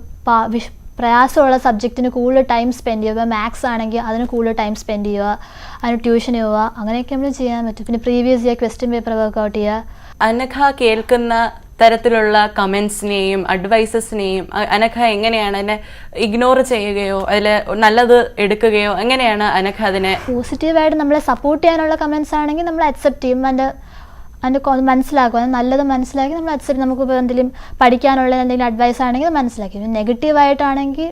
പ്രയാസമുള്ള സബ്ജക്റ്റിന് കൂടുതൽ ടൈം സ്പെൻഡ് ചെയ്യുക. മാത്സ് ആണെങ്കിൽ അതിന് കൂടുതൽ ടൈം സ്പെൻഡ് ചെയ്യുക, അതിന് ട്യൂഷന് പോവുക, അങ്ങനെയൊക്കെ നമ്മൾ ചെയ്യാൻ പറ്റും. പിന്നെ previous year question paper work out ചെയ്യുക. അനഘ കേൾക്കുന്ന തരത്തിലുള്ള കമൻസിനെയും അഡ്വൈസസിനെയും അനഘ എങ്ങനെയാണ് അതിനെ ഇഗ്നോർ ചെയ്യുകയോ അതിൽ നല്ലത് എടുക്കുകയോ എങ്ങനെയാണ് അനഘ അതിനെ? പോസിറ്റീവായിട്ട് നമ്മളെ സപ്പോർട്ട് ചെയ്യാനുള്ള കമൻസ് ആണെങ്കിൽ നമ്മൾ അക്സെപ്റ്റ് ചെയ്യും, അതിൻ്റെ മനസ്സിലാക്കും, അത് നല്ലത് മനസ്സിലാക്കി നമ്മൾ അക്സെപ്റ്റ്. നമുക്കിപ്പോൾ എന്തെങ്കിലും പഠിക്കാനുള്ള എന്തെങ്കിലും അഡ്വൈസ് ആണെങ്കിൽ മനസ്സിലാക്കി. നെഗറ്റീവായിട്ടാണെങ്കിൽ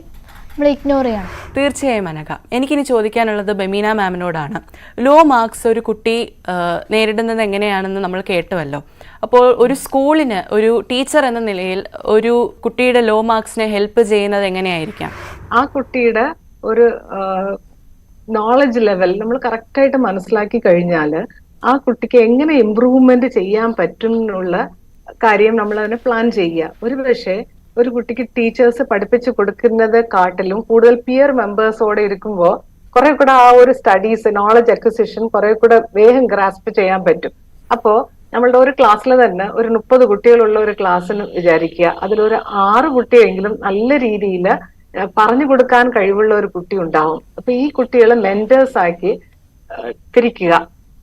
നമ്മൾ ഇഗ്നോർ ചെയ്യണം. തീർച്ചയായും അനഘ, എനിക്കിനി ചോദിക്കാനുള്ളത് ബമീന മാമിനോടാണ്. ലോ മാർക്സ് ഒരു കുട്ടി നേരിടുന്നത് എങ്ങനെയാണെന്ന് നമ്മൾ കേട്ടുവല്ലോ. അപ്പോൾ ഒരു സ്കൂളിന് ഒരു ടീച്ചർ എന്ന നിലയിൽ ഒരു കുട്ടിയുടെ ലോ മാർക്സിനെ ഹെൽപ്പ് ചെയ്യുന്നത് എങ്ങനെയായിരിക്കാം? ആ കുട്ടിയുടെ ഒരു നോളജ് ലെവൽ നമ്മൾ കറക്റ്റായിട്ട് മനസ്സിലാക്കി കഴിഞ്ഞാൽ ആ കുട്ടിക്ക് എങ്ങനെ ഇംപ്രൂവ്മെന്റ് ചെയ്യാൻ പറ്റും എന്നുള്ള കാര്യം നമ്മൾ അതിനെ പ്ലാൻ ചെയ്യുക. ഒരു പക്ഷേ ഒരു കുട്ടിക്ക് ടീച്ചേഴ്സ് പഠിപ്പിച്ചു കൊടുക്കുന്നത് കാട്ടിലും കൂടുതൽ പിയർ മെമ്പേഴ്സോടെ ഇരിക്കുമ്പോൾ കുറെ കൂടെ ആ ഒരു സ്റ്റഡീസ് നോളജ് അക്വിസിഷൻ കുറെ കൂടെ വേഗം ഗ്രാസ്പ് ചെയ്യാൻ പറ്റും. അപ്പോ നമ്മളുടെ ഒരു ക്ലാസ്സിൽ തന്നെ ഒരു 30 കുട്ടികളുള്ള ഒരു ക്ലാസ്സിന് വിചാരിക്കുക, അതിലൊരു 6 കുട്ടിയെങ്കിലും നല്ല രീതിയിൽ പറഞ്ഞു കൊടുക്കാൻ കഴിവുള്ള ഒരു കുട്ടി ഉണ്ടാവും. അപ്പൊ ഈ കുട്ടികളെ മെന്റേഴ്സ് ആക്കി തിരിക്കുക.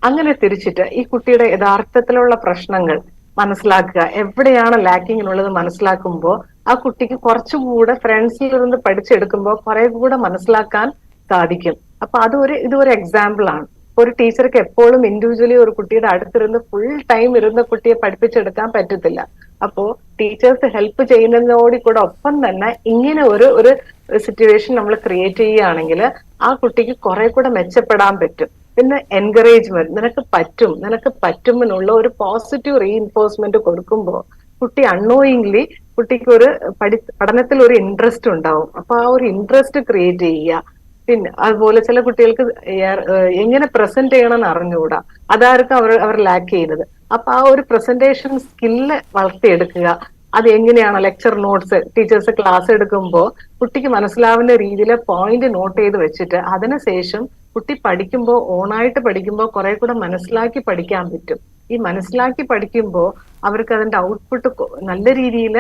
അങ്ങനെ തിരിച്ചിട്ട് ഈ കുട്ടിയുടെ യഥാർത്ഥത്തിലുള്ള പ്രശ്നങ്ങൾ മനസ്സിലാക്കുക, എവിടെയാണ് ലാക്കിങ്ങിനുള്ളത് മനസ്സിലാക്കുമ്പോൾ ആ കുട്ടിക്ക് കുറച്ചുകൂടെ ഫ്രണ്ട്സിൽ നിന്ന് പഠിച്ചെടുക്കുമ്പോൾ കുറെ കൂടെ മനസ്സിലാക്കാൻ സാധിക്കും. അപ്പൊ ഇതൊരു എക്സാമ്പിൾ ആണ്. ഒരു ടീച്ചർക്ക് എപ്പോഴും ഇൻഡിവിജ്വലി ഒരു കുട്ടിയുടെ അടുത്തിരുന്ന് ഫുൾ ടൈം ഇരുന്ന കുട്ടിയെ പഠിപ്പിച്ചെടുക്കാൻ പറ്റത്തില്ല. അപ്പോ ടീച്ചേഴ്സ് ഹെൽപ്പ് ചെയ്യുന്നതിനോട് കൂടെ ഒപ്പം തന്നെ ഇങ്ങനെ ഒരു സിറ്റുവേഷൻ നമ്മൾ ക്രിയേറ്റ് ചെയ്യുകയാണെങ്കിൽ ആ കുട്ടിക്ക് കുറെ കൂടെ മെച്ചപ്പെടാൻ പറ്റും. പിന്നെ എൻകറേജ്മെന്റ്, നിനക്ക് പറ്റുമെന്നുള്ള ഒരു പോസിറ്റീവ് റീഇൻഫോഴ്സ്മെന്റ് കൊടുക്കുമ്പോൾ കുട്ടി അൺനോയിങ്ലി കുട്ടിക്ക് ഒരു പഠനത്തിൽ ഒരു ഇൻട്രസ്റ്റ് ഉണ്ടാവും. അപ്പൊ ആ ഒരു ഇൻട്രസ്റ്റ് ക്രിയേറ്റ് ചെയ്യുക. പിന്നെ അതുപോലെ ചില കുട്ടികൾക്ക് എങ്ങനെ പ്രസന്റ് ചെയ്യണമെന്ന് അറിഞ്ഞുകൂടാ, അതായിരിക്കും അവർ ലാക്ക് ചെയ്യുന്നത്. അപ്പൊ ആ ഒരു പ്രസന്റേഷൻ സ്കില്ല് വളർത്തിയെടുക്കുക. അത് എങ്ങനെയാണ് ലെക്ചർ നോട്ട്സ് ടീച്ചേഴ്സ് ക്ലാസ് എടുക്കുമ്പോൾ കുട്ടിക്ക് മനസ്സിലാവുന്ന രീതിയിൽ പോയിന്റ് നോട്ട് ചെയ്ത് വെച്ചിട്ട് അതിനുശേഷം കുട്ടി പഠിക്കുമ്പോൾ ഓണായിട്ട് പഠിക്കുമ്പോൾ കുറെ കൂടെ മനസ്സിലാക്കി പഠിക്കാൻ പറ്റും. ഈ മനസ്സിലാക്കി പഠിക്കുമ്പോൾ അവർക്ക് അതിന്റെ ഔട്ട്പുട്ട് നല്ല രീതിയിൽ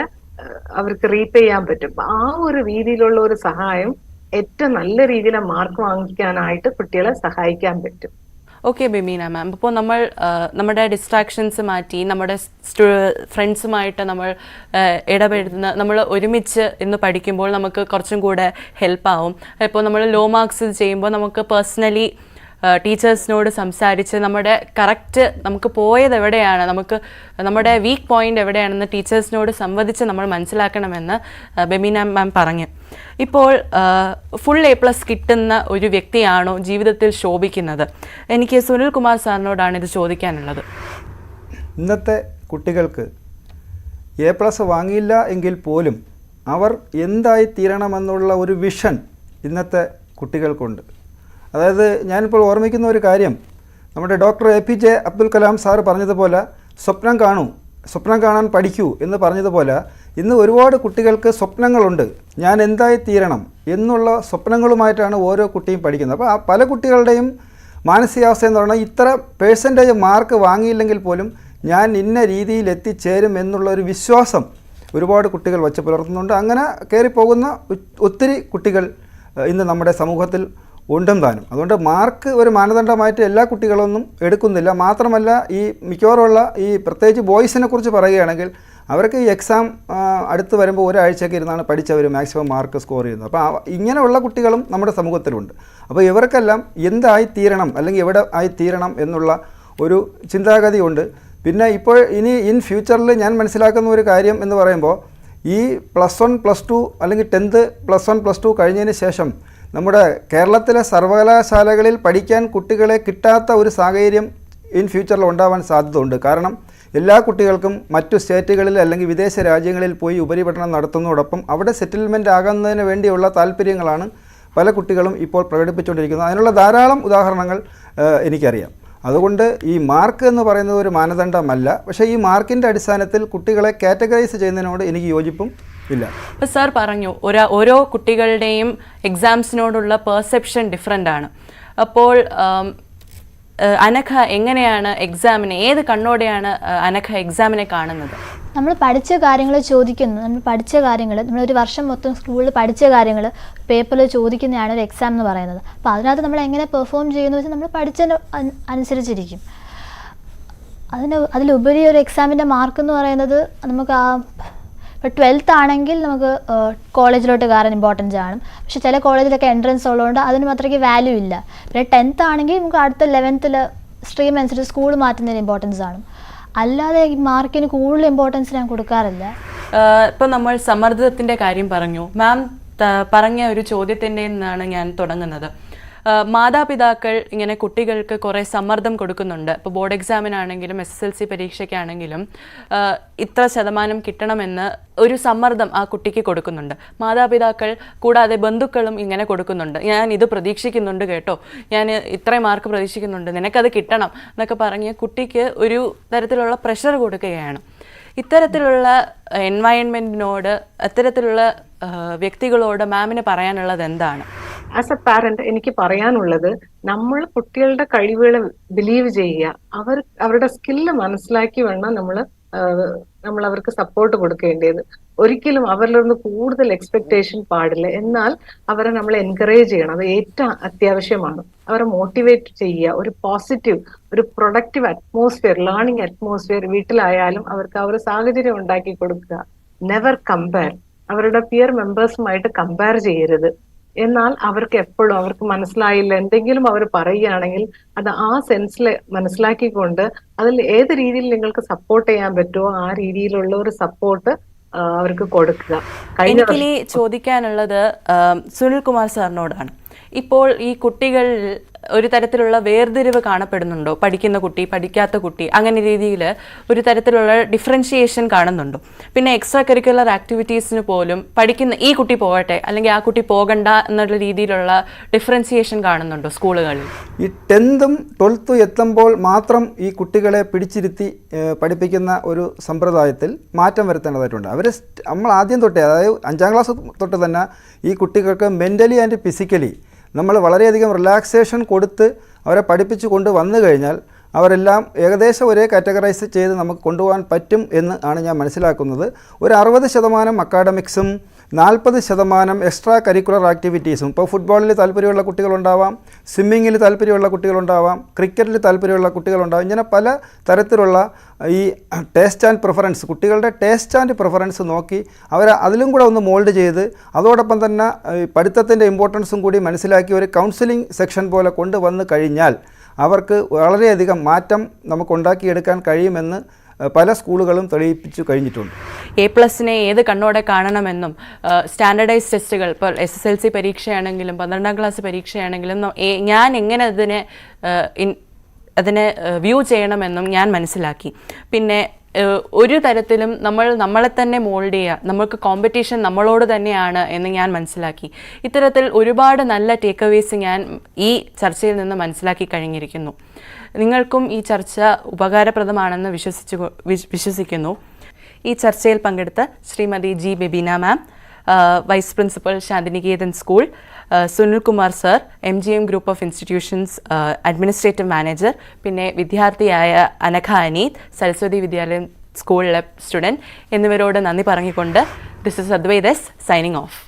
അവർക്ക് റീപ്പ് ചെയ്യാൻ പറ്റും. ആ ഒരു രീതിയിലുള്ള ഒരു സഹായം ഏറ്റവും നല്ല രീതിയിൽ മാർക്ക് വാങ്ങിക്കാനായിട്ട് കുട്ടികളെ സഹായിക്കാൻ പറ്റും. ഓക്കെ ബമീന മാം, അപ്പോൾ നമ്മൾ നമ്മുടെ ഡിസ്ട്രാക്ഷൻസ് മാറ്റി നമ്മുടെ ഫ്രണ്ട്സുമായിട്ട് നമ്മൾ ഇടപെടുന്ന നമ്മൾ ഒരുമിച്ച് ഇന്ന് പഠിക്കുമ്പോൾ നമുക്ക് കുറച്ചും കൂടെ ഹെൽപ്പാവും. ഇപ്പോൾ നമ്മൾ ലോ മാർക്സ് ചെയ്യുമ്പോൾ നമുക്ക് പേഴ്സണലി ടീച്ചേഴ്സിനോട് സംസാരിച്ച് നമ്മുടെ കറക്റ്റ് നമുക്ക് പോയത് എവിടെയാണ്, നമുക്ക് നമ്മുടെ വീക്ക് പോയിന്റ് എവിടെയാണെന്ന് ടീച്ചേഴ്സിനോട് സംവദിച്ച് നമ്മൾ മനസ്സിലാക്കണമെന്ന് ബമീന മാം പറഞ്ഞു. ഇപ്പോൾ ഫുൾ A+ കിട്ടുന്ന ഒരു വ്യക്തിയാണോ ജീവിതത്തിൽ ശോഭിക്കുന്നത്? എനിക്ക് സുനിൽ കുമാർ സാറിനോടാണ് ഇത് ചോദിക്കാനുള്ളത്. ഇന്നത്തെ കുട്ടികൾക്ക് A+ വാങ്ങിയില്ല എങ്കിൽ പോലും അവർ എന്തായി തീരണമെന്നുള്ള ഒരു വിഷൻ ഇന്നത്തെ കുട്ടികൾക്കുണ്ട്. അതായത് ഞാനിപ്പോൾ ഓർമ്മിക്കുന്ന ഒരു കാര്യം, നമ്മുടെ doctor APJ Abdul Kalam sir പറഞ്ഞതുപോലെ സ്വപ്നം കാണാൻ പഠിക്കൂ എന്ന് പറഞ്ഞതുപോലെ ഇന്ന് ഒരുപാട് കുട്ടികൾക്ക് സ്വപ്നങ്ങളുണ്ട്. ഞാൻ എന്തായി തീരണം എന്നുള്ള സ്വപ്നങ്ങളുമായിട്ടാണ് ഓരോ കുട്ടിയും പഠിക്കുന്നത്. അപ്പോൾ ആ പല കുട്ടികളുടെയും മാനസികാവസ്ഥ എന്ന് പറഞ്ഞാൽ ഇത്ര % മാർക്ക് വാങ്ങിയില്ലെങ്കിൽ പോലും ഞാൻ ഇന്ന രീതിയിൽ എത്തിച്ചേരും എന്നുള്ള ഒരു വിശ്വാസം ഒരുപാട് കുട്ടികൾ വച്ച് പുലർത്തുന്നുണ്ട്. അങ്ങനെ കയറിപ്പോകുന്ന ഒത്തിരി കുട്ടികൾ ഇന്ന് നമ്മുടെ സമൂഹത്തിൽ ഉണ്ടും താനും. അതുകൊണ്ട് മാർക്ക് ഒരു മാനദണ്ഡമായിട്ട് എല്ലാ കുട്ടികളൊന്നും എടുക്കുന്നില്ല. മാത്രമല്ല ഈ മിക്കവാറുമുള്ള ഈ പ്രത്യേകിച്ച് ബോയ്സിനെ കുറിച്ച് പറയുകയാണെങ്കിൽ അവർക്ക് ഈ എക്സാം അടുത്ത് വരുമ്പോൾ ഒരാഴ്ചയൊക്കെ ഇരുന്നാണ് പഠിച്ചവർ മാക്സിമം മാർക്ക് സ്കോർ ചെയ്യുന്നത്. അപ്പോൾ ഇങ്ങനെയുള്ള കുട്ടികളും നമ്മുടെ സമൂഹത്തിലുണ്ട്. അപ്പോൾ ഇവർക്കെല്ലാം എന്തായി തീരണം അല്ലെങ്കിൽ എവിടെ ആയി തീരണം എന്നുള്ള ഒരു ചിന്താഗതി ഉണ്ട്. പിന്നെ ഇപ്പോൾ ഇനി ഇൻ ഫ്യൂച്ചറിൽ ഞാൻ മനസ്സിലാക്കുന്ന ഒരു കാര്യം എന്ന് പറയുമ്പോൾ ഈ +1 +2 അല്ലെങ്കിൽ 10th +1 +2 കഴിഞ്ഞതിന് ശേഷം നമ്മുടെ കേരളത്തിലെ സർവകലാശാലകളിൽ പഠിക്കാൻ കുട്ടികളെ കിട്ടാത്ത ഒരു സാഹചര്യം ഇൻ ഫ്യൂച്ചറിൽ ഉണ്ടാവാൻ സാധ്യതയുണ്ട്. കാരണം എല്ലാ കുട്ടികൾക്കും മറ്റു സ്റ്റേറ്റുകളിൽ അല്ലെങ്കിൽ വിദേശ രാജ്യങ്ങളിൽ പോയി ഉപരിപഠനം നടത്തുന്നതോടൊപ്പം അവിടെ സെറ്റിൽമെൻ്റ് ആകുന്നതിന് വേണ്ടിയുള്ള താല്പര്യങ്ങളാണ് പല കുട്ടികളും ഇപ്പോൾ പ്രകടിപ്പിച്ചുകൊണ്ടിരിക്കുന്നത്. അതിനുള്ള ധാരാളം ഉദാഹരണങ്ങൾ എനിക്കറിയാം. അതുകൊണ്ട് ഈ മാർക്ക് എന്ന് പറയുന്നത് ഒരു മാനദണ്ഡമല്ല. പക്ഷേ ഈ മാർക്കിൻ്റെ അടിസ്ഥാനത്തിൽ കുട്ടികളെ കാറ്റഗറൈസ് ചെയ്യുന്നതിനോട് എനിക്ക് യോജിപ്പും ഇല്ല. ഇപ്പോൾ സാർ പറഞ്ഞു ഓരോ കുട്ടികളുടെയും എക്സാംസിനോടുള്ള പെർസെപ്ഷൻ ഡിഫറെൻ്റ് ആണ്. അപ്പോൾ അനഘ എങ്ങനെയാണ് എക്സാമിനെ, ഏത് കണ്ണോടെയാണ് അനഘ എക്സാമിനെ കാണുന്നത്? നമ്മൾ പഠിച്ച കാര്യങ്ങൾ ചോദിക്കുന്നു. നമ്മളൊരു വർഷം മൊത്തം സ്കൂളിൽ പഠിച്ച കാര്യങ്ങൾ പേപ്പറിൽ ചോദിക്കുന്നതാണ് ഒരു എക്സാം എന്ന് പറയുന്നത്. അപ്പോൾ അതിനകത്ത് നമ്മൾ എങ്ങനെ പെർഫോം ചെയ്യുന്നു വെച്ചാൽ നമ്മൾ പഠിച്ചതിന് അനുസരിച്ചിരിക്കും. അതിലുപരി ഒരു എക്സാമിൻ്റെ മാർക്ക് എന്ന് പറയുന്നത് നമുക്ക് ഇപ്പോൾ 12th ആണെങ്കിൽ നമുക്ക് കോളേജിലോട്ട് കയറാൻ ഇമ്പോർട്ടൻസ് ആണ്. പക്ഷേ ചില കോളേജിലൊക്കെ എൻട്രൻസ് ഉള്ളതുകൊണ്ട് അതിന് അത്രയ്ക്ക് വാല്യൂ ഇല്ല. പിന്നെ 10th ആണെങ്കിൽ നമുക്ക് അടുത്ത 11th സ്ട്രീം അനുസരിച്ച് സ്കൂൾ മാറ്റുന്നതിന് ഇമ്പോർട്ടൻസ് ആണ്. അല്ലാതെ ഈ മാർക്കിന് കൂടുതൽ ഇമ്പോർട്ടൻസ് ഞാൻ കൊടുക്കാറില്ല. ഇപ്പം നമ്മൾ സമ്മർദ്ദത്തിൻ്റെ കാര്യം പറഞ്ഞു. മാം പറഞ്ഞ ഒരു ചോദ്യത്തിൻ്റെ നിന്നാണ് ഞാൻ തുടങ്ങുന്നത്. മാതാപിതാക്കൾ ഇങ്ങനെ കുട്ടികൾക്ക് കുറേ സമ്മർദ്ദം കൊടുക്കുന്നുണ്ട്. ഇപ്പോൾ ബോർഡ് എക്സാമിനാണെങ്കിലും SSLC പരീക്ഷയ്ക്കാണെങ്കിലും ഇത്ര ശതമാനം കിട്ടണമെന്ന് ഒരു സമ്മർദ്ദം ആ കുട്ടിക്ക് കൊടുക്കുന്നുണ്ട്. മാതാപിതാക്കൾ കൂടാതെ ബന്ധുക്കളും ഇങ്ങനെ കൊടുക്കുന്നുണ്ട്. ഞാൻ ഇത് പ്രതീക്ഷിക്കുന്നുണ്ട് കേട്ടോ, ഞാൻ ഇത്രയും മാർക്ക് പ്രതീക്ഷിക്കുന്നുണ്ട്, നിനക്കത് കിട്ടണം എന്നൊക്കെ പറഞ്ഞ് കുട്ടിക്ക് ഒരു തരത്തിലുള്ള പ്രഷർ കൊടുക്കുകയാണ്. ഇത്തരത്തിലുള്ള എൻവയൺമെൻറ്റിനോട്, അത്തരത്തിലുള്ള വ്യക്തികളോട് മാമിന് പറയാനുള്ളത് എന്താണ്? ആസ് എ പാരന്റ് എനിക്ക് പറയാനുള്ളത്, നമ്മൾ കുട്ടികളുടെ കഴിവുകളെ ബിലീവ് ചെയ്യുക, അവരുടെ സ്കില്ല് മനസ്സിലാക്കി വേണം നമ്മൾ അവർക്ക് സപ്പോർട്ട് കൊടുക്കേണ്ടത്. ഒരിക്കലും അവരിൽ നിന്ന് കൂടുതൽ എക്സ്പെക്ടേഷൻ പാടില്ല. എന്നാൽ അവരെ നമ്മൾ എൻകറേജ് ചെയ്യണം, അത് ഏറ്റവും അത്യാവശ്യമാണ്. അവരെ മോട്ടിവേറ്റ് ചെയ്യുക, ഒരു പോസിറ്റീവ്, ഒരു പ്രൊഡക്റ്റീവ് അറ്റ്മോസ്ഫിയർ, ലേണിംഗ് അറ്റ്മോസ്ഫിയർ വീട്ടിലായാലും അവർക്ക് ആ ഒരു സാഹചര്യം ഉണ്ടാക്കി കൊടുക്കുക. നെവർ കമ്പയർ, അവരുടെ പിയർ മെമ്പേഴ്സുമായിട്ട് കമ്പയർ ചെയ്യരുത്. എന്നാൽ അവർക്ക് എപ്പോഴും അവർക്ക് മനസ്സിലായില്ല എന്തെങ്കിലും അവർ പറയുകയാണെങ്കിൽ അത് ആ സെൻസിൽ മനസ്സിലാക്കിക്കൊണ്ട് അതിൽ ഏത് രീതിയിൽ നിങ്ങൾക്ക് സപ്പോർട്ട് ചെയ്യാൻ പറ്റുമോ ആ രീതിയിലുള്ള ഒരു സപ്പോർട്ട് അവർക്ക് കൊടുക്കുക. എനിക്കിനി ചോദിക്കാനുള്ളത് സുനിൽകുമാർ സാറിനോടാണ്. ഇപ്പോൾ ഈ കുട്ടികൾ ഒരു തരത്തിലുള്ള വേർതിരിവ് കാണപ്പെടുന്നുണ്ടോ? പഠിക്കുന്ന കുട്ടി, പഠിക്കാത്ത കുട്ടി, അങ്ങനെ രീതിയിൽ ഒരു തരത്തിലുള്ള ഡിഫറൻഷിയേഷൻ കാണുന്നുണ്ടോ? പിന്നെ എക്സ്ട്രാ കരിക്കുലർ ആക്ടിവിറ്റീസിന് പോലും പഠിക്കുന്ന ഈ കുട്ടി പോകട്ടെ അല്ലെങ്കിൽ ആ കുട്ടി പോകണ്ട എന്നുള്ള രീതിയിലുള്ള ഡിഫറൻഷിയേഷൻ കാണുന്നുണ്ടോ സ്കൂളുകളിൽ? ഈ 10th 12th എത്തുമ്പോൾ മാത്രം ഈ കുട്ടികളെ പിടിച്ചിരുത്തി പഠിപ്പിക്കുന്ന ഒരു സമ്പ്രദായത്തിൽ മാറ്റം വരുത്തേണ്ടതായിട്ടുണ്ട്. നമ്മൾ ആദ്യം തൊട്ടേ, അതായത് 5ാം ക്ലാസ് തൊട്ട് തന്നെ ഈ കുട്ടികൾക്ക് മെൻ്റലി ആൻഡ് ഫിസിക്കലി നമ്മൾ വളരെയധികം റിലാക്സേഷൻ കൊടുത്ത് അവരെ പഠിപ്പിച്ച് കൊണ്ട് വന്നു കഴിഞ്ഞാൽ അവരെല്ലാം ഏകദേശം ഒരേ കാറ്റഗറൈസ് ചെയ്ത് നമുക്ക് കൊണ്ടുപോകാൻ പറ്റും എന്ന് ആണ് ഞാൻ മനസ്സിലാക്കുന്നത്. ഒരു 60% അക്കാഡമിക്സും 40% എക്സ്ട്രാ കരിക്കുലർ ആക്ടിവിറ്റീസും. ഇപ്പോൾ ഫുട്ബോളിൽ താല്പര്യമുള്ള കുട്ടികളുണ്ടാവാം, സ്വിമ്മിങ്ങിൽ താല്പര്യമുള്ള കുട്ടികളുണ്ടാവാം, ക്രിക്കറ്റിൽ താല്പര്യമുള്ള കുട്ടികളുണ്ടാവാം. ഇങ്ങനെ പല തരത്തിലുള്ള ഈ ടേസ്റ്റ് ആൻഡ് പ്രിഫറൻസ്, കുട്ടികളുടെ ടേസ്റ്റ് ആൻഡ് പ്രിഫറൻസ് നോക്കി അവരെ അതിലും കൂടെ ഒന്ന് മോൾഡ് ചെയ്ത് അതോടൊപ്പം തന്നെ പഠിത്തത്തിൻ്റെ ഇമ്പോർട്ടൻസും കൂടി മനസ്സിലാക്കി ഒരു കൗൺസിലിംഗ് സെക്ഷൻ പോലെ കൊണ്ടുവന്ന് കഴിഞ്ഞാൽ അവർക്ക് വളരെയധികം മാറ്റം നമുക്കുണ്ടാക്കിയെടുക്കാൻ കഴിയുമെന്ന് പല സ്കൂളുകളും തെളിയിപ്പിച്ചു കഴിഞ്ഞിട്ടുണ്ട്. A+നെ ഏത് കണ്ണോടെ കാണണമെന്നും സ്റ്റാൻഡർഡൈസ് ടെസ്റ്റുകൾ, ഇപ്പോൾ SSLC പരീക്ഷയാണെങ്കിലും 12ാം ക്ലാസ് പരീക്ഷയാണെങ്കിലും ഞാൻ എങ്ങനെ അതിനെ വ്യൂ ചെയ്യണമെന്നും ഞാൻ മനസ്സിലാക്കി. പിന്നെ ഒരു തരത്തിലും നമ്മളെ തന്നെ മോൾഡ് ചെയ്യുക, നമുക്ക് കോമ്പറ്റീഷൻ നമ്മളോട് തന്നെയാണ് എന്ന് ഞാൻ മനസ്സിലാക്കി. ഇത്തരത്തിൽ ഒരുപാട് നല്ല ടേക്ക് അവേസ് ഞാൻ ഈ ചർച്ചയിൽ നിന്ന് മനസ്സിലാക്കി കഴിഞ്ഞിരിക്കുന്നു. നിങ്ങൾക്കും ഈ ചർച്ച ഉപകാരപ്രദമാണെന്ന് വിശ്വസിക്കുന്നു. ഈ ചർച്ചയിൽ പങ്കെടുത്ത Shrimati G. Bebina ma'am, vice principal Shantiniketan school, Sunilkumar sir, MGM group of institutions administrative manager, പിന്നെ വിദ്യാർത്ഥിയായ അനഘ അനീത്, സരസ്വതി വിദ്യാലയം സ്കൂളിലെ സ്റ്റുഡൻറ്റ് എന്നിവരോട് നന്ദി പറഞ്ഞുകൊണ്ട് ദിസ് ഇസ് അദ്വൈതസ് സൈനിങ് ഓഫ്.